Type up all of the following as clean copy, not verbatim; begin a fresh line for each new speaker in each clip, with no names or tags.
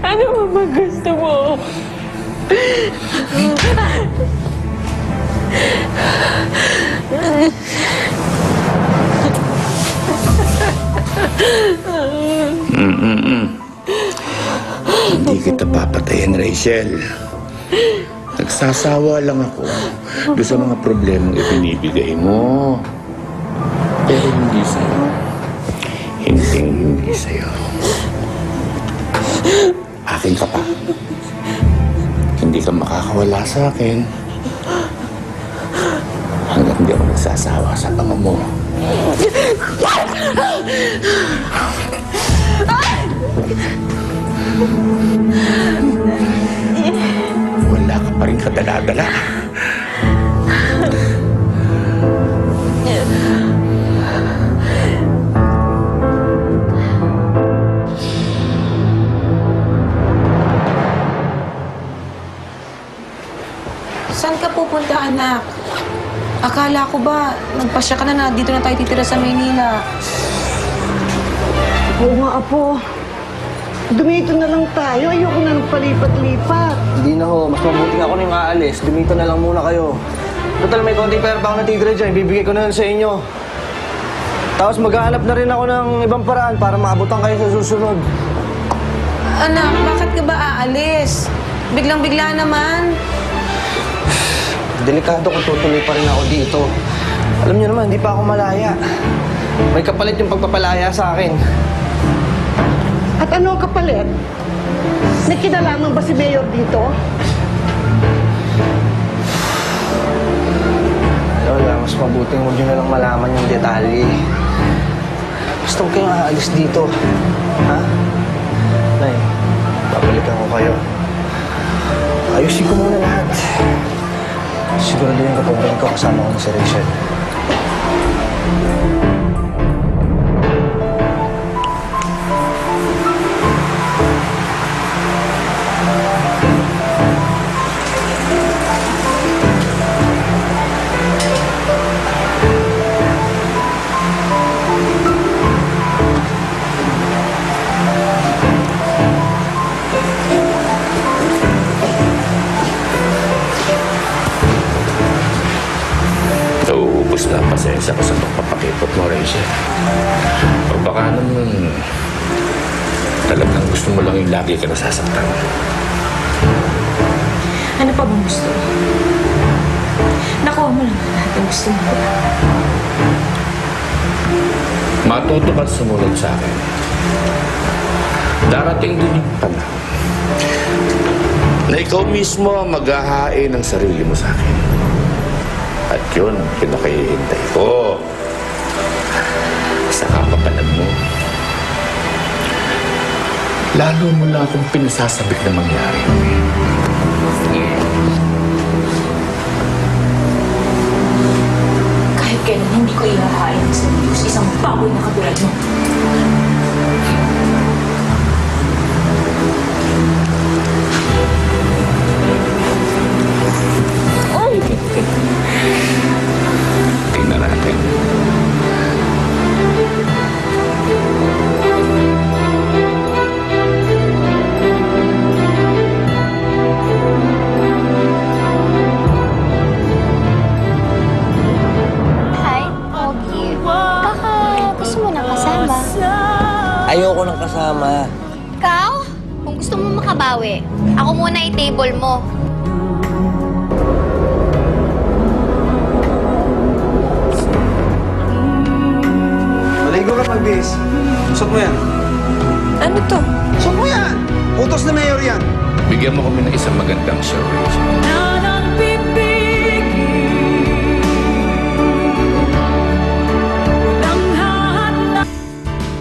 Ano mo ba gusto mo?
Hindi kita papatayin, Rachel. Nagsasawa lang ako doon sa mga problemang ibinibigay mo. Pero hindi sa'yo. Hindi sa'yo. Akin ka pa. Hindi ka makakawala sa akin. Hanggat hindi ako nagsasawa sa panga mo. Wala ka pa rin kadala-dala.
Saan ka pupunta, anak? Akala ko ba, nagpasya ka na dito na tayo titira sa Maynila.
Oo nga, Apo. Dumito na lang tayo. Ayoko na palipat-lipat.
Hindi na ho. Mas mabuti ako na yung aalis. Dumito na lang muna kayo. Total, may konting pera pa ako natitira dyan. Bibigay ko na yun sa inyo. Tapos maghahanap na rin ako ng ibang paraan para maabutan kayo sa susunod.
Anak, bakit ka ba aalis? Biglang-bigla naman.
Delikado kung tutuloy pa rin ako dito. Alam niyo naman, hindi pa ako malaya. May kapalit yung pagpapalaya sa akin.
At ano ang kapalit? May kinalaman ba si Mayor dito?
Lola, mas mabuting huwag niyo na lang malaman yung detalye. Basta huwag kayong aalis dito. Ha? Nay, babalikan ko kayo. Ayusin ko muna lahat. Sigurado yung kapag ko kasama ko na si Rachel.
Nauubos na ang pasensya ko sa pagpapakipot mo, Rachel. O baka naman talagang gusto mo lang yung lagi ka nasasaktan.
Ano pa bang gusto? Nakuha mo lang lahat ang gusto mo.
Matuto ka sumunod sa akin. Darating din yung panahon na ikaw mismo ang maghahain ng sarili mo sa akin. At yun, pinakihintay ko. Sa kapapanan mo. Lalo mo na akong pinasasabik na mangyari.
Kahit kailan hindi ko ihahain sa Diyos isang baboy na katulad mo.
Tingnan natin.
Hi, Pogi. Baka gusto mo na kasama.
Ayoko nang kasama.
Ikaw? Kung gusto mo makabawi, ako muna i-table mo.
Maligo ka magbihis. Suot mo yan.
Ano to?
Suot mo yan! Utos na mayor yan.
Bigyan mo kami ng isang magandang show, Rachel.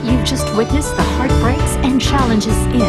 You've just witnessed the heartbreaks and challenges in